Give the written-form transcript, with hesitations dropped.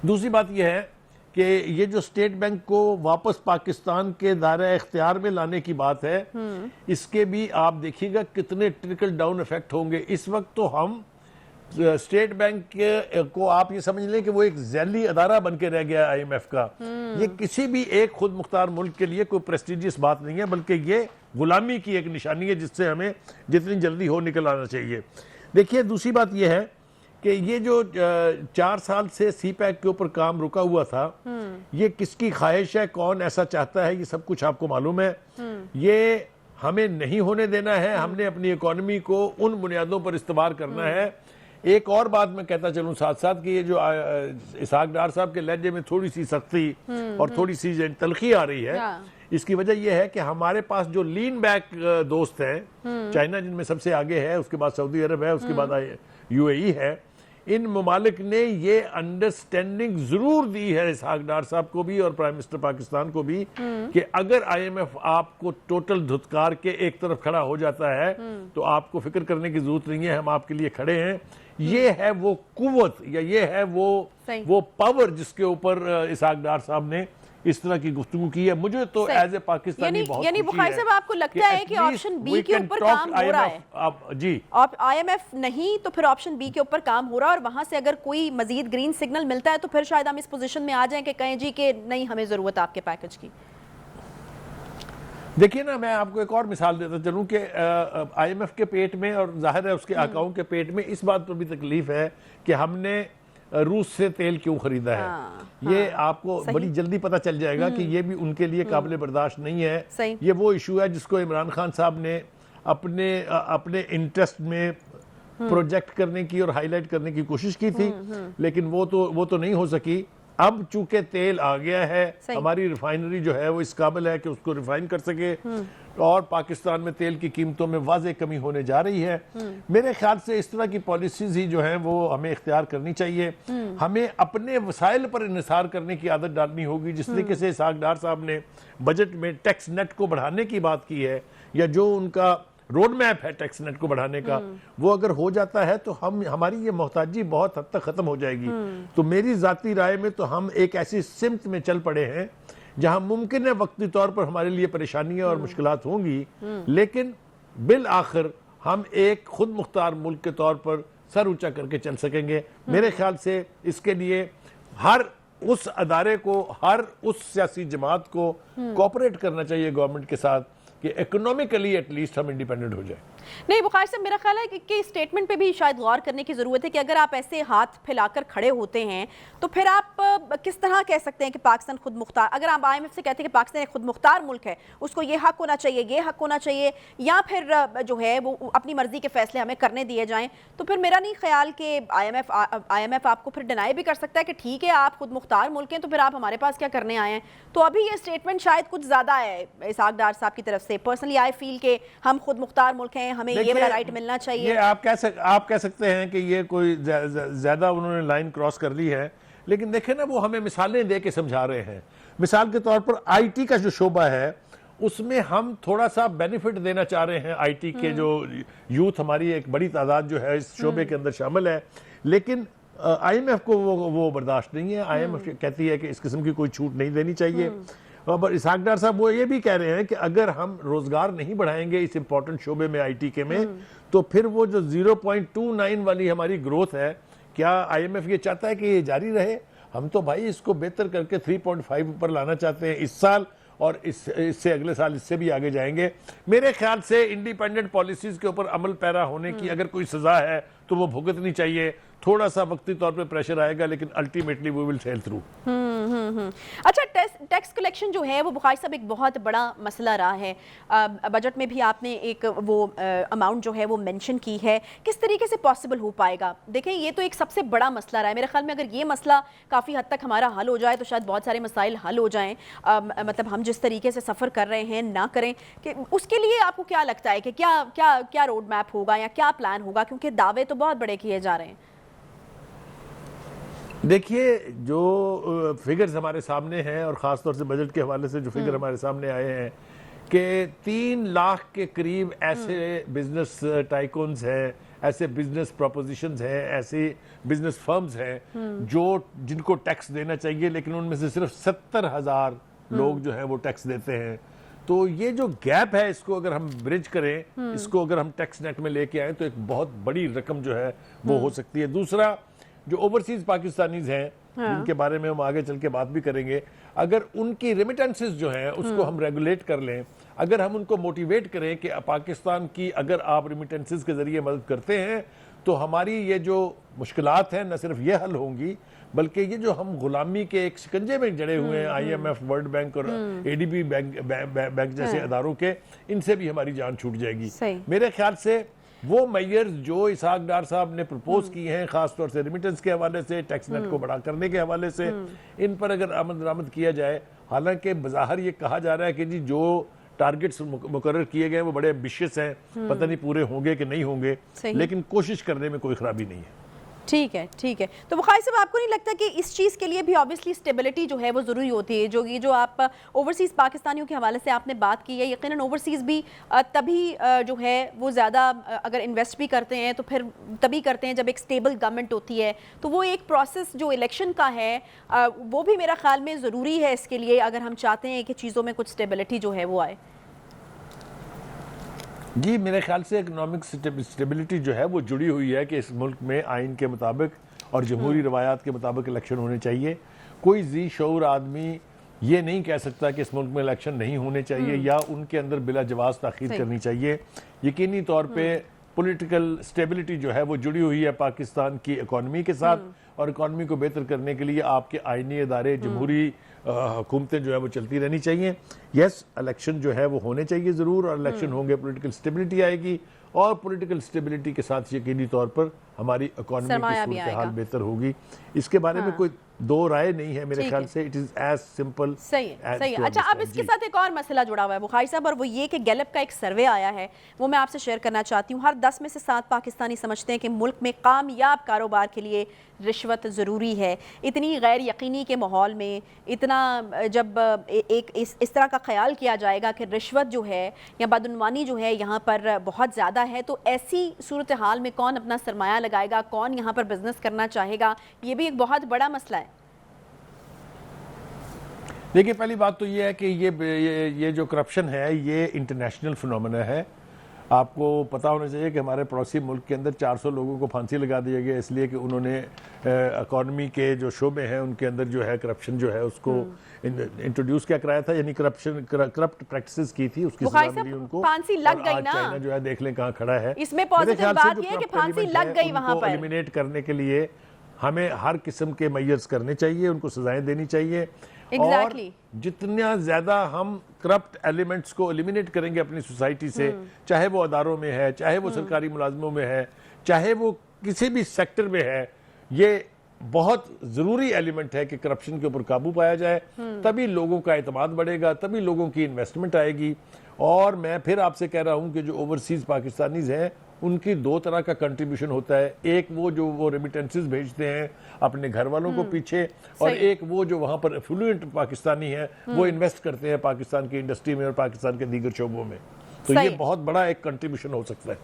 دوسری بات یہ ہے کہ یہ جو اسٹیٹ بینک کو واپس پاکستان کے دائرہ اختیار میں لانے کی بات ہے، اس کے بھی آپ دیکھیے گا کتنے ٹرکل ڈاؤن ایفیکٹ ہوں گے۔ اس وقت تو ہم اسٹیٹ بینک کو آپ یہ سمجھ لیں کہ وہ ایک ذیلی ادارہ بن کے رہ گیا آئی ایم ایف کا۔ یہ کسی بھی ایک خود مختار ملک کے لیے کوئی پریسٹیجیس بات نہیں ہے، بلکہ یہ غلامی کی ایک نشانی ہے جس سے ہمیں جتنی جلدی ہو نکل آنا چاہیے۔ دیکھیے دوسری بات یہ ہے کہ یہ جو 4 سال سے سی پیک کے اوپر کام رکا ہوا تھا، یہ کس کی خواہش ہے، کون ایسا چاہتا ہے، یہ سب کچھ آپ کو معلوم ہے۔ یہ ہمیں نہیں ہونے دینا ہے، ہم نے اپنی اکانومی کو ان بنیادوں پر استوار کرنا ہے۔ ایک اور بات میں کہتا چلوں ساتھ ساتھ کہ یہ جو اسحاق ڈار صاحب کے لہجے میں تھوڑی سی سختی اور تھوڑی سی تلخی آ رہی ہے، اس کی وجہ یہ ہے کہ ہمارے پاس جو لین بیک دوست ہیں، چائنا جن میں سب سے آگے ہے، اس کے بعد سعودی عرب ہے، اس کے بعد یو اے ای ہے، ان ممالک نے یہ انڈرسٹینڈنگ ضرور دی ہے اسحاق ڈار صاحب کو بھی اور پرائم منسٹر پاکستان کو بھی کہ اگر آئی ایم ایف آپ کو ٹوٹل دھتکار کے ایک طرف کھڑا ہو جاتا ہے تو آپ کو فکر کرنے کی ضرورت نہیں ہے، ہم آپ کے لیے کھڑے ہیں۔ یہ ہے وہ قوت یا یہ ہے وہ پاور جس کے اوپر اسحاق ڈار صاحب نے اس طرح کی گفتگو کی ہے۔ مجھے تو ایز اے پاکستانی بہت خوشی ہے۔ یعنی بخاری صاحب آپ کو لگتا ہے کہ آپشن بی کے اوپر کام ہو رہا ہے؟ جی، آئی ایم ایف نہیں تو پھر آپشن بی کے اوپر کام ہو رہا ہے، اور وہاں سے اگر کوئی مزید گرین سگنل ملتا ہے تو پھر شاید ہم اس پوزیشن میں آ جائیں کہ کہیں جی کہ نہیں ہمیں ضرورت آپ کے پیکج کی۔ دیکھیے نا، میں آپ کو ایک اور مثال دیتا چلوں کہ آئی ایم ایف کے پیٹ میں اور ظاہر ہے اس کے آقاؤں کے پیٹ میں اس بات پر بھی تکلیف ہے کہ ہم نے روس سے تیل کیوں خریدا ہے۔ یہ آپ کو بڑی جلدی پتہ چل جائے گا کہ یہ بھی ان کے لیے قابل برداشت نہیں ہے۔ یہ وہ ایشو ہے جس کو عمران خان صاحب نے اپنے انٹرسٹ میں پروجیکٹ کرنے کی اور ہائی لائٹ کرنے کی کوشش کی تھی، لیکن وہ تو نہیں ہو سکی۔ اب چونکہ تیل آ گیا ہے، ہماری ریفائنری جو ہے وہ اس قابل ہے کہ اس کو ریفائن کر سکے، اور پاکستان میں تیل کی قیمتوں میں واضح کمی ہونے جا رہی ہے۔ میرے خیال سے اس طرح کی پالیسیز ہی جو ہیں وہ ہمیں اختیار کرنی چاہیے۔ ہمیں اپنے وسائل پر انحصار کرنے کی عادت ڈالنی ہوگی، جس طریقے سے اسحاق ڈار صاحب نے بجٹ میں ٹیکس نیٹ کو بڑھانے کی بات کی ہے، یا جو ان کا روڈ میپ ہے ٹیکس نیٹ کو بڑھانے کا، وہ اگر ہو جاتا ہے تو ہماری یہ محتاجی بہت حد تک ختم ہو جائے گی۔ تو میری ذاتی رائے میں تو ہم ایک ایسی سمت میں چل پڑے ہیں جہاں ممکن ہے وقتی طور پر ہمارے لیے پریشانیاں اور مشکلات ہوں گی، لیکن بالآخر ہم ایک خود مختار ملک کے طور پر سر اونچا کر کے چل سکیں گے۔ میرے خیال سے اس کے لیے ہر اس ادارے کو، ہر اس سیاسی جماعت کو کوآپریٹ کرنا چاہیے گورنمنٹ کے ساتھ کہ اکنومیکلی ایٹ لیسٹ ہم انڈیپینڈنٹ ہو جائیں۔ نہیں بخاری صاحب، میرا خیال ہے کہ اسٹیٹمنٹ پہ بھی شاید غور کرنے کی ضرورت ہے کہ اگر آپ ایسے ہاتھ پھیلا کر کھڑے ہوتے ہیں تو پھر آپ کس طرح کہہ سکتے ہیں کہ پاکستان خود مختار، اگر آپ آئی ایم ایف سے کہتے ہیں کہ پاکستان ایک خود مختار ملک ہے، اس کو یہ حق ہونا چاہیے، یہ حق ہونا چاہیے، یا پھر جو ہے وہ اپنی مرضی کے فیصلے ہمیں کرنے دیے جائیں، تو پھر میرا نہیں خیال کہ آئی ایم ایف آپ کو پھر ڈینائی بھی کر سکتا ہے کہ ٹھیک ہے آپ خود مختار ملک ہیں تو پھر آپ ہمارے پاس کیا کرنے آئے ہیں۔ تو ابھی یہ اسٹیٹمنٹ شاید کچھ زیادہ ہے اسحاق ڈار صاحب کی طرف سے۔ پرسنلی آئی فیل کہ ہم خود مختار ملک ہیں، ہمیں یہ والا رائٹ ملنا چاہیے۔ یہ آپ کہہ سکتے ہیں کہ یہ کوئی زیادہ انہوں نے لائن کراس کر لی ہے، لیکن دیکھیں نا وہ ہمیں مثالیں دے کے سمجھا رہے ہیں۔ مثال کے طور پر آئی ٹی کا جو شعبہ ہے اس میں ہم تھوڑا سا بینیفٹ دینا چاہ رہے ہیں، آئی ٹی کے جو یوتھ ہماری ایک بڑی تعداد جو ہے اس شعبے کے اندر شامل ہے، لیکن آئی ایم ایف کو وہ برداشت نہیں ہے۔ آئی ایم ایف کہتی ہے کہ اس قسم کی کوئی چھوٹ نہیں دینی چاہیے۔ اور اسحاق ڈار صاحب وہ یہ بھی کہہ رہے ہیں کہ اگر ہم روزگار نہیں بڑھائیں گے اس امپورٹنٹ شعبے میں آئی ٹی کے میں، تو پھر وہ جو 0.29 والی ہماری گروتھ ہے، کیا آئی ایم ایف یہ چاہتا ہے کہ یہ جاری رہے؟ ہم تو بھائی اس کو بہتر کر کے 3.5 پر لانا چاہتے ہیں اس سال، اور اس سے اگلے سال اس سے بھی آگے جائیں گے۔ میرے خیال سے انڈیپینڈنٹ پالیسیز کے اوپر عمل پیرا ہونے کی اگر کوئی سزا ہے تو وہ بھگتنی چاہیے۔ تھوڑا سا وقتی طور پہ پریشر آئے گا، لیکن ultimately we will sell through. اچھا، ٹیکس کلیکشن جو ہے وہ بخاری صاحب ایک بہت بڑا مسئلہ رہا ہے۔ بجٹ میں بھی آپ نے ایک وہ اماؤنٹ جو ہے وہ مینشن کی ہے، کس طریقے سے پاسبل ہو پائے گا؟ دیکھیں یہ تو ایک سب سے بڑا مسئلہ رہا ہے میرے خیال میں۔ اگر یہ مسئلہ کافی حد تک ہمارا حل ہو جائے تو شاید بہت سارے مسائل حل ہو جائیں۔ مطلب ہم جس طریقے سے سفر کر رہے ہیں نہ کریں، کہ اس کے لیے آپ کو کیا لگتا ہے کہ کیا روڈ میپ ہوگا یا کیا پلان ہوگا؟ کیونکہ دعوے تو بہت بڑے کیے جا رہے ہیں۔ دیکھیے جو فگرز ہمارے سامنے ہیں، اور خاص طور سے بجٹ کے حوالے سے جو فگر ہمارے سامنے آئے ہیں، کہ 3 لاکھ کے قریب ایسے بزنس ٹائکونز ہیں، ایسے بزنس پروپوزیشنز ہیں، ایسے بزنس فرمز ہیں جن کو ٹیکس دینا چاہیے، لیکن ان میں سے صرف 70,000 لوگ جو ہیں وہ ٹیکس دیتے ہیں. تو یہ جو گیپ ہے اس کو اگر ہم برج کریں، اس کو اگر ہم ٹیکس نیٹ میں لے کے آئیں تو ایک بہت بڑی رقم جو ہے وہ ہو سکتی ہے. دوسرا جو اوورسیز پاکستانیز ہیں جن کے بارے میں ہم آگے چل کے بات بھی کریں گے، اگر ان کی ریمیٹنسز جو ہیں اس کو ہم ریگولیٹ کر لیں، اگر ہم ان کو موٹیویٹ کریں کہ پاکستان کی اگر آپ ریمیٹنسز کے ذریعے مدد کرتے ہیں تو ہماری یہ جو مشکلات ہیں نہ صرف یہ حل ہوں گی، بلکہ یہ جو ہم غلامی کے ایک شکنجے میں جڑے ہوئے ہیں I M F, World Bank اور اے ڈی بی بینک جیسے اداروں کے، ان سے بھی ہماری جان چھوٹ جائے گی. میرے خیال سے وہ میئرز جو اسحاق ڈار صاحب نے پرپوز کی ہیں، خاص طور سے ریمیٹنس کے حوالے سے، ٹیکس نیٹ کو بڑا کرنے کے حوالے سے، ان پر اگر عمل درآمد کیا جائے، حالانکہ بظاہر یہ کہا جا رہا ہے کہ جی جو ٹارگٹس مقرر کیے گئے وہ بڑے ایمبیشیس ہیں، پتہ نہیں پورے ہوں گے کہ نہیں ہوں گے، لیکن کوشش کرنے میں کوئی خرابی نہیں ہے. ٹھیک ہے ٹھیک ہے. تو بخاری صاحب آپ کو نہیں لگتا کہ اس چیز کے لیے بھی آبویسلی اسٹیبلٹی جو ہے وہ ضروری ہوتی ہے؟ جو آپ اوورسیز پاکستانیوں کے حوالے سے آپ نے بات کی ہے، یقیناً اوورسیز بھی تبھی جو ہے وہ زیادہ اگر انویسٹ بھی کرتے ہیں تو پھر تبھی کرتے ہیں جب ایک اسٹیبل گورنمنٹ ہوتی ہے. تو وہ ایک پروسیس جو الیکشن کا ہے وہ بھی میرا خیال میں ضروری ہے اس کے لیے، اگر ہم چاہتے ہیں کہ چیزوں میں کچھ اسٹیبلٹی جو ہے وہ آئے. جی میرے خیال سے اکنامک سٹیبلٹی جو ہے وہ جڑی ہوئی ہے کہ اس ملک میں آئین کے مطابق اور جمہوری روایات کے مطابق الیکشن ہونے چاہیے. کوئی ذی شعور آدمی یہ نہیں کہہ سکتا کہ اس ملک میں الیکشن نہیں ہونے چاہیے یا ان کے اندر بلا جواز تاخیر کرنی چاہیے. یقینی طور پہ پولیٹیکل سٹیبلٹی جو ہے وہ جڑی ہوئی ہے پاکستان کی اکانومی کے ساتھ، اور اکانومی کو بہتر کرنے کے لیے آپ کے آئینی ادارے، جمہوری حکومتیں جو ہے وہ چلتی رہنی چاہیے. یس الیکشن جو ہے وہ ہونے چاہیے ضرور، اور الیکشن ہوں گے پولیٹیکل سٹیبلٹی آئے گی، اور پولیٹیکل سٹیبلٹی کے ساتھ یقینی طور پر ہماری اکانومی کی صورتحال بہتر ہوگی. اس کے بارے میں کوئی دو رائے نہیں ہے میرے خیال سے. It is as simple. صحیح ہے. اچھا اب اس کے ساتھ ایک اور مسئلہ جڑا ہوا ہے بخاری صاحب، اور وہ یہ کہ گیلپ کا ایک سروے آیا ہے، وہ میں آپ سے شیئر کرنا چاہتی ہوں. ہر 10 میں سے 7 پاکستانی سمجھتے ہیں کہ ملک میں کامیاب کاروبار کے لیے رشوت ضروری ہے. اتنی غیر یقینی کے ماحول میں، اتنا جب ایک اس طرح کا خیال کیا جائے گا کہ رشوت جو ہے یا بدعنوانی جو ہے یہاں پر بہت زیادہ ہے، تو ایسی صورتحال میں کون اپنا سرمایہ لگائے گا، کون یہاں پر بزنس کرنا چاہے گا؟ یہ بھی ایک بہت بڑا مسئلہ ہے. دیکھیے پہلی بات تو یہ ہے کہ یہ جو کرپشن ہے یہ انٹرنیشنل فنومینا ہے. آپ کو پتا ہونا چاہیے کہ ہمارے پڑوسی ملک کے اندر 400 لوگوں کو پھانسی لگا دیا گیا اس لیے کہ انہوں نے اکانومی کے جو شعبے ہیں ان کے اندر جو ہے کرپشن جو ہے اس کو انٹروڈیوس کیا کرایا تھا، یعنی کرپٹ پریکٹسز کی تھی، اس کی سزا ملی ان کو. پھانسی لگ گئی نا، چائنا جو ہے دیکھ لیں کہاں کھڑا ہے. اس میں پازیٹیو بات یہ ہے کہ پھانسی لگ گئی وہاں پر. ایلیمینیٹ کرنے کے لیے ہمیں ہر قسم کے میئرز کرنے چاہیے، ان کو سزائیں دینی چاہیے. اور جتنا زیادہ ہم کرپٹ ایلیمنٹس کو ایلیمینیٹ کریں گے اپنی سوسائٹی سے، چاہے وہ اداروں میں ہے، چاہے وہ سرکاری ملازموں میں ہے، چاہے وہ کسی بھی سیکٹر میں ہے، یہ بہت ضروری ایلیمنٹ ہے کہ کرپشن کے اوپر قابو پایا جائے. تبھی لوگوں کا اعتماد بڑھے گا، تبھی لوگوں کی انویسٹمنٹ آئے گی. اور میں پھر آپ سے کہہ رہا ہوں کہ جو اوورسیز پاکستانیز ہیں ان کی 2 طرح کا کنٹریبیوشن ہوتا ہے. ایک وہ جو وہ ریمیٹنسز بھیجتے ہیں اپنے گھر والوں کو پیچھے، اور ایک وہ جو وہاں پر افلوئنٹ پاکستانی ہیں وہ انویسٹ کرتے ہیں پاکستان کی انڈسٹری میں اور پاکستان کے دیگر شعبوں میں. تو یہ بہت بڑا ایک کنٹریبیوشن ہو سکتا ہے.